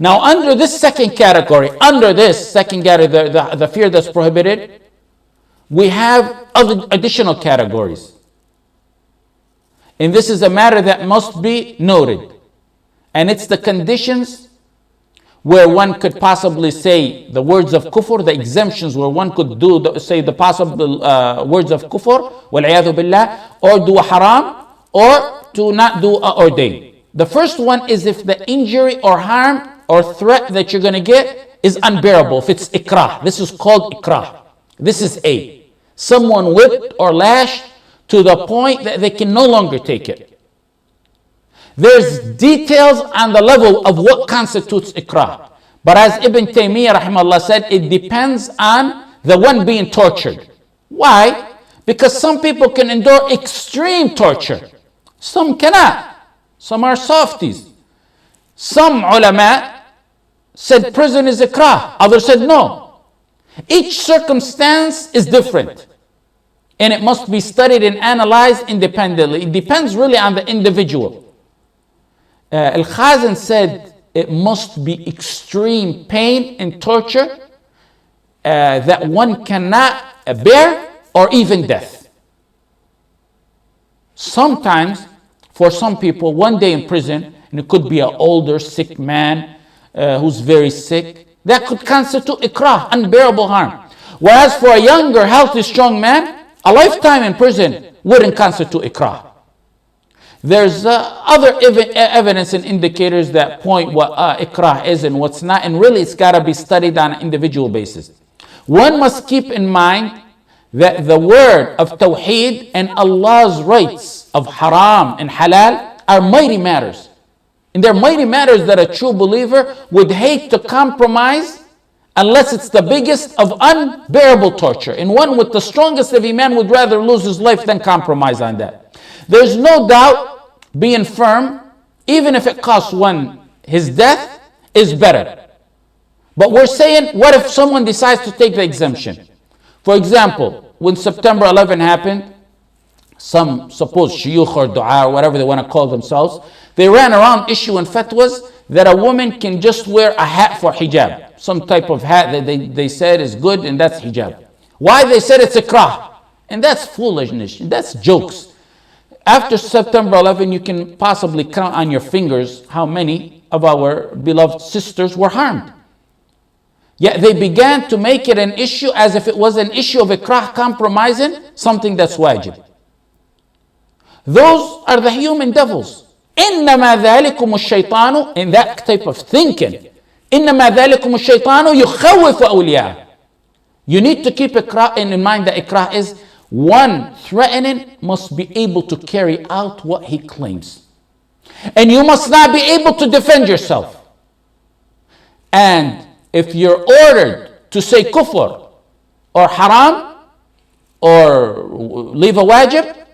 Now, under this second category, the fear that's prohibited, we have other additional categories. And this is a matter that must be noted. And it's the conditions where one could possibly say the words of kufr, the exemptions where one could say the possible words of kufr, wal-'iyadhu billah, or do a haram, or to not do a ordain. The first one is if the injury or harm or threat that you're going to get is unbearable. If it's ikraah, this is called ikraah. This is A. Someone whipped or lashed to the point that they can no longer take it. There's details on the level of what constitutes ikraah. But as Ibn Taymiyyah rahimahullah said, it depends on the one being tortured. Why? Because some people can endure extreme torture. Some cannot. Some are softies. Some ulama said prison is ikraah. Others said no. Each circumstance is different. And it must be studied and analyzed independently. It depends really on the individual. Al-Khazin said it must be extreme pain and torture that one cannot bear, or even death. Sometimes, for some people, one day in prison, and it could be an older, sick man who's very sick, that could constitute ikraah, unbearable harm. Whereas for a younger, healthy, strong man, a lifetime in prison wouldn't constitute ikraah. There's other evidence and indicators that point what ikraah is and what's not, and really it's got to be studied on an individual basis. One must keep in mind that the word of Tawheed and Allah's rights of haram and halal are mighty matters. And they're mighty matters that a true believer would hate to compromise unless it's the biggest of unbearable torture. And one with the strongest of iman would rather lose his life than compromise on that. There's no doubt being firm, even if it costs one his death, is better. But we're saying, what if someone decides to take the exemption? For example, when September 11 happened, some supposed shuyukh or dua or whatever they want to call themselves, they ran around issuing fatwas that a woman can just wear a hat for hijab. Some type of hat that they said is good, and that's hijab. Why? They said it's ikraah. And that's foolishness. That's jokes. After September 11, you can possibly count on your fingers how many of our beloved sisters were harmed. Yet they began to make it an issue as if it was an issue of ikraah, compromising something that's wajib. Those are the human devils. إنما ذلكم الشيطان, in that type of thinking. إنما ذلكم الشيطان يخوف أولياءه. You need to keep ikraah in mind that ikraah is one threatening must be able to carry out what he claims. And you must not be able to defend yourself. And if you're ordered to say kufr or haram or leave a wajib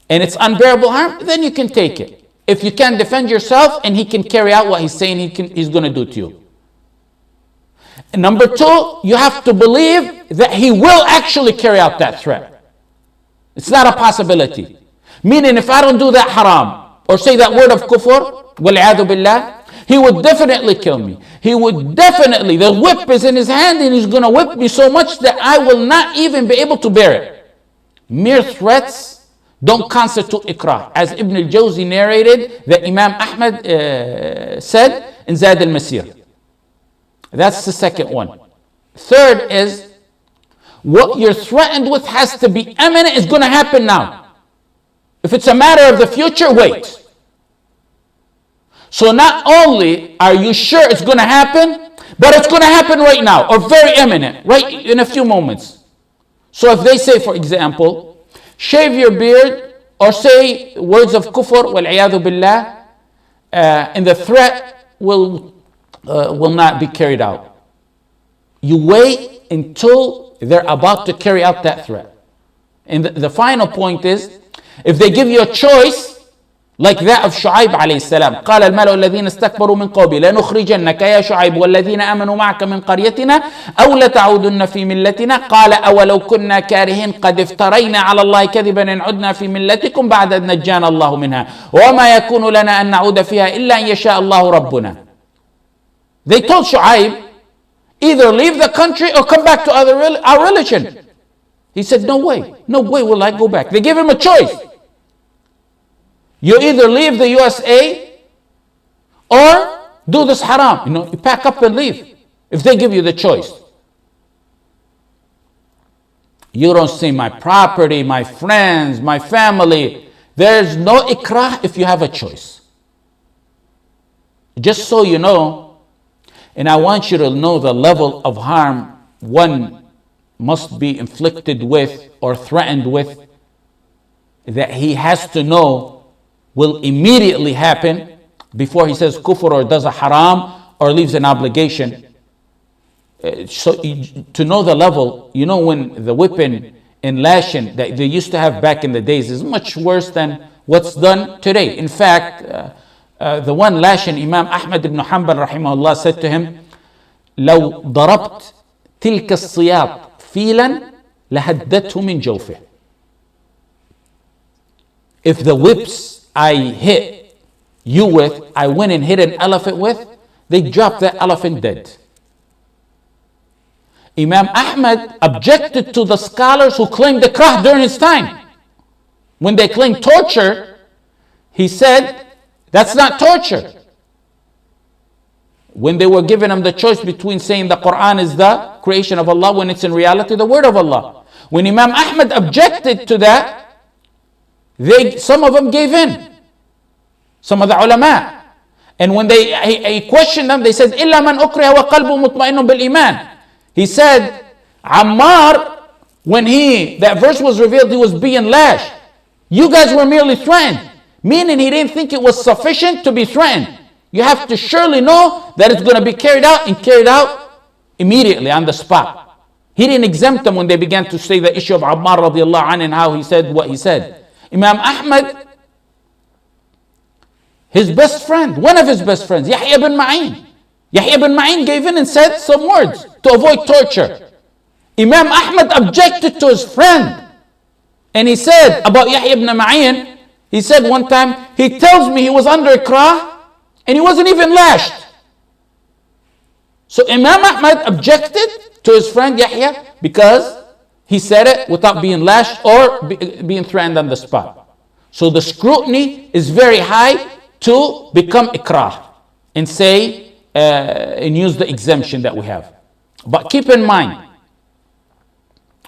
and it's unbearable harm, then you can take it. If you can't defend yourself and he can carry out what he's saying he's going to do to you. And number two, you have to believe that he will actually carry out that threat. It's not a possibility. Meaning if I don't do that haram or say that word of kufr, wal-'iyadhu billah, he would definitely kill me. He would definitely, the whip is in his hand and he's going to whip me so much that I will not even be able to bear it. Mere threats don't constitute ikraah. As Ibn al-Jawzi narrated that Imam Ahmad said in Zad al-Masir. That's the second one. Third is, what you're threatened with has to be imminent. It's going to happen now. If it's a matter of the future, wait. So not only are you sure it's going to happen, but it's going to happen right now, or very imminent, right in a few moments. So if they say, for example, shave your beard or say words of kufr, wal-'iyadhu billah, and the threat will not be carried out. You wait until they're about to carry out that threat. And the final point is, if they give you a choice, like that of Shu'aib alayhi salam, قال الملأ الذين استكبروا من قومه لنخرجنك يا شعيب والذين آمنوا معك من قريتنا أو لتعودن في ملتنا قال أولو كنا كارهين قد افترينا على الله كذبا إن عدنا في ملتكم بعد أن نجانا الله منها وما يكون لنا أن نعود فيها إلا أن يشاء الله ربنا. They told Shu'aib, either leave the country or come back to our religion. He said, no way will I go back. They gave him a choice. You either leave the USA or do this haram. You pack up and leave if they give you the choice. You don't say my property, my friends, my family. There's no ikrah if you have a choice. Just so you know, and I want you to know the level of harm one must be inflicted with or threatened with, that he has to know will immediately happen before he says kufr or does a haram or leaves an obligation. So to know the level, when the whipping and lashing that they used to have back in the days is much worse than what's done today. In fact, the one lashing, Imam Ahmad ibn Hanbal rahimahullah said to him, لو ضربت تلك الصياط فيلا لهدته من جوفه. If the whips I hit you with, I went and hit an elephant with, they dropped that elephant dead. Imam Ahmad objected to the scholars who claimed ikrah during his time. When they claimed torture, he said, that's not torture. When they were giving him the choice between saying the Quran is the creation of Allah when it's in reality the word of Allah. When Imam Ahmad objected to that, some of them gave in. Some of the ulama. And when he questioned them, they said, إِلَّا مَنْ أُكْرِهَ وَقَلْبُ مُطْمَئِنٌ بِالْإِيمَانِ. He said, Ammar, when that verse was revealed, he was being lashed. You guys were merely threatened. Meaning he didn't think it was sufficient to be threatened. You have to surely know that it's going to be carried out and carried out immediately on the spot. He didn't exempt them when they began to say the issue of Ammar radiallahu anhu and how he said what he said. Imam Ahmad, his best friend, one of his best friends, Yahya bin Ma'in gave in and said some words to avoid torture. Imam Ahmad objected to his friend. And he said about Yahya ibn Ma'in, he said one time, he tells me he was under ikrah and he wasn't even lashed. So Imam Ahmad objected to his friend Yahya because he said it without being lashed or being threatened on the spot. So the scrutiny is very high to become ikrah and say and use the exemption that we have. But keep in mind,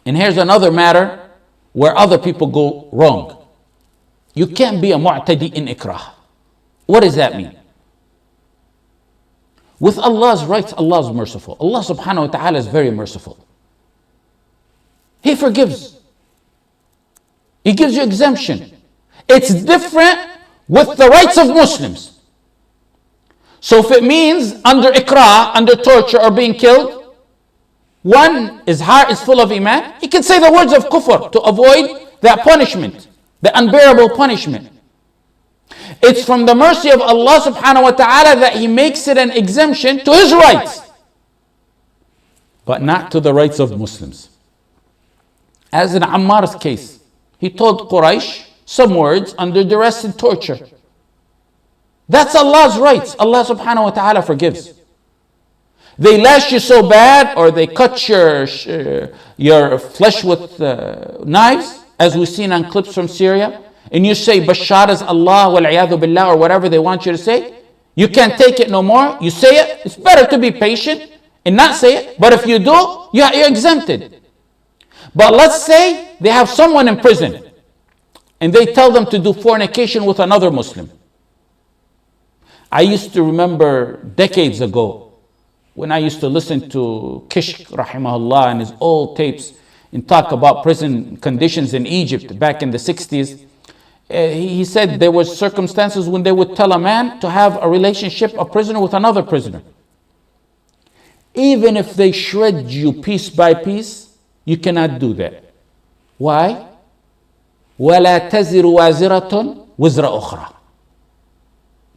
and here's another matter where other people go wrong. You can't be a mu'tadi in ikrah. What does that mean? With Allah's rights, Allah is merciful. Allah subhanahu wa ta'ala is very merciful. He forgives. He gives you exemption. It's different with the rights of Muslims. So if it means under ikrah, under torture or being killed, his heart is full of iman, he can say the words of kufr to avoid that punishment, the unbearable punishment. It's from the mercy of Allah subhanahu wa ta'ala that he makes it an exemption to his rights, but not to the rights of Muslims. As in Ammar's case, he told Quraysh some words under duress and torture. That's Allah's rights. Allah subhanahu wa ta'ala forgives. They lash you so bad, or they cut your flesh with knives, as we've seen on clips from Syria, and you say Bashar is Allah wal-iyadhu billah, or whatever they want you to say, you can't take it no more, you say it. It's better to be patient and not say it, but if you do, you're exempted. But let's say they have someone in prison and they tell them to do fornication with another Muslim. I used to remember decades ago when I used to listen to Kishk rahimahullah and his old tapes and talk about prison conditions in Egypt back in the 60s. He said there were circumstances when they would tell a man to have a relationship, a prisoner with another prisoner. Even if they shred you piece by piece, you cannot do that. Why? وَلَا تَزِرُ وَازِرَةٌ وِزْرَ أُخْرَى.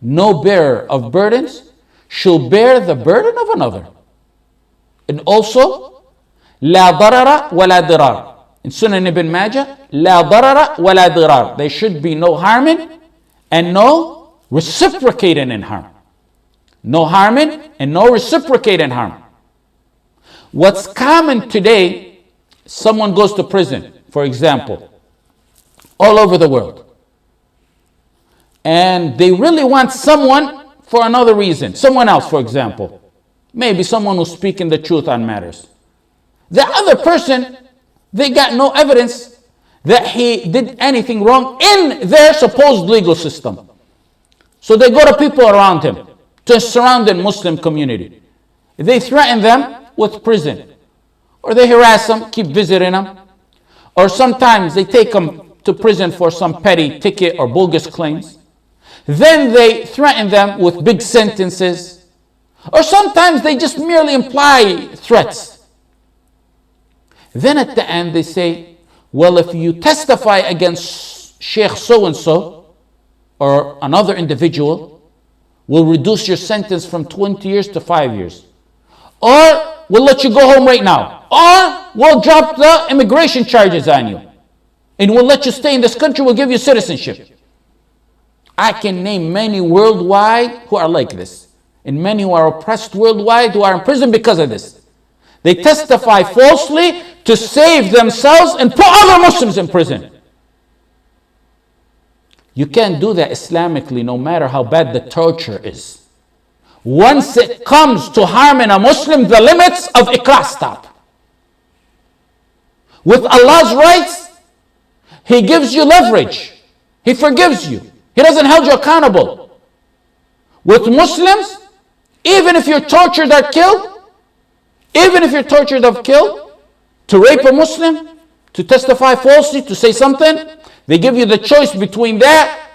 No bearer of burdens shall bear the burden of another. And also, لَا ضَرَرَ وَلَا ضِرَارَ. In Sunan ibn Majah, لَا ضَرَرَ وَلَا ضِرَارَ. There should be no harming and no reciprocating in harm. No harming and no reciprocating harm. What's common today, someone goes to prison, for example, all over the world. And they really want someone for another reason. Someone else, for example. Maybe someone who's speaking the truth on matters. The other person, they got no evidence that he did anything wrong in their supposed legal system. So they go to people around him, to surrounding Muslim community. They threaten them with prison. Or they harass them, keep visiting them. Or sometimes they take them to prison for some petty ticket or bogus claims. Then they threaten them with big sentences. Or sometimes they just merely imply threats. Then at the end they say, well, if you testify against Sheikh so-and-so or another individual, we'll reduce your sentence from 20 years to 5 years. Or we'll let you go home right now. Or we'll drop the immigration charges on you. And we'll let you stay in this country, we'll give you citizenship. I can name many worldwide who are like this. And many who are oppressed worldwide who are in prison because of this. They testify falsely to save themselves and put other Muslims in prison. You can't do that Islamically, no matter how bad the torture is. Once it comes to harming a Muslim, the limits of Ikraah stop. With Allah's rights, He gives you leverage. He forgives you. He doesn't hold you accountable. With Muslims, even if you're tortured or killed, to rape a Muslim, to testify falsely, to say something, they give you the choice between that,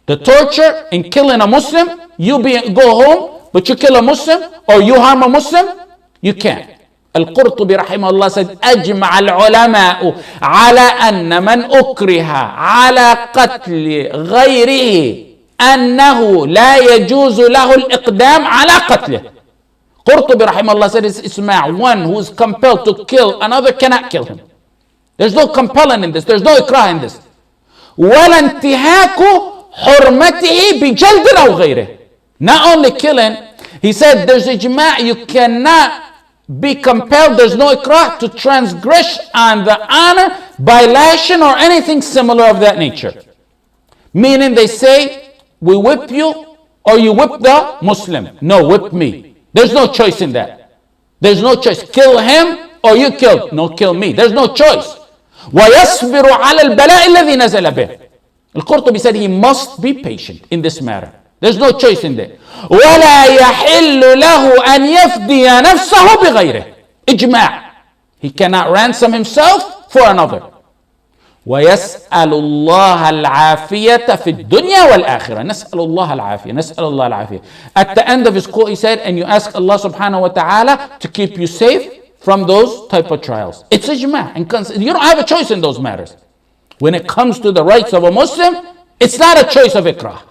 the torture, and killing a Muslim. Go home, but you kill a Muslim, or you harm a Muslim, you can't. Al-Qurtubi rahimahullah said, أجمع العلماء على أن من أكره على قتل غيره أنه لا يجوز له الإقدام على قتله. Qurtubi rahimahullah said, it's Isma', one who is compelled to kill another cannot kill him. There's no compelling in this, there's no ikrah in this. ولا انتهاك حرمته بجلد أو غيره. Not only killing, he said there's ijma', you cannot be compelled, there's no ikrah, to transgress on the honor by lashing or anything similar of that nature. Meaning they say, we whip you or you whip the Muslim. No, whip me. There's no choice in that. There's no choice. Kill him or you kill. No, kill me. There's no choice. وَيَصْبِرُ عَلَى الْبَلَاءِ الَّذِي نَزَلَ بِهِ. Al-Qurtubi said he must be patient in this matter. There's no choice in there. وَلَا يَحِلُّ لَهُ أَنْ يَفْدِيَ نَفْسَهُ بِغَيْرِهِ. Ijma'. He cannot ransom himself for another. ويسأل الله العافية في الدنيا والآخرة. نسأل الله العافية. نسأل الله العافية. At the end of his quote he said, and you ask Allah subhanahu wa ta'ala to keep you safe from those type of trials. It's ijma'. And you don't have a choice in those matters. When it comes to the rights of a Muslim, it's not a choice of ikrah.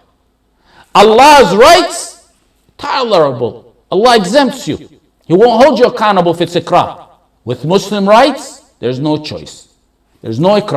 Allah's rights, tolerable. Allah exempts you. He won't hold you accountable if it's ikrah. With Muslim rights, there's no choice. There's no ikrah.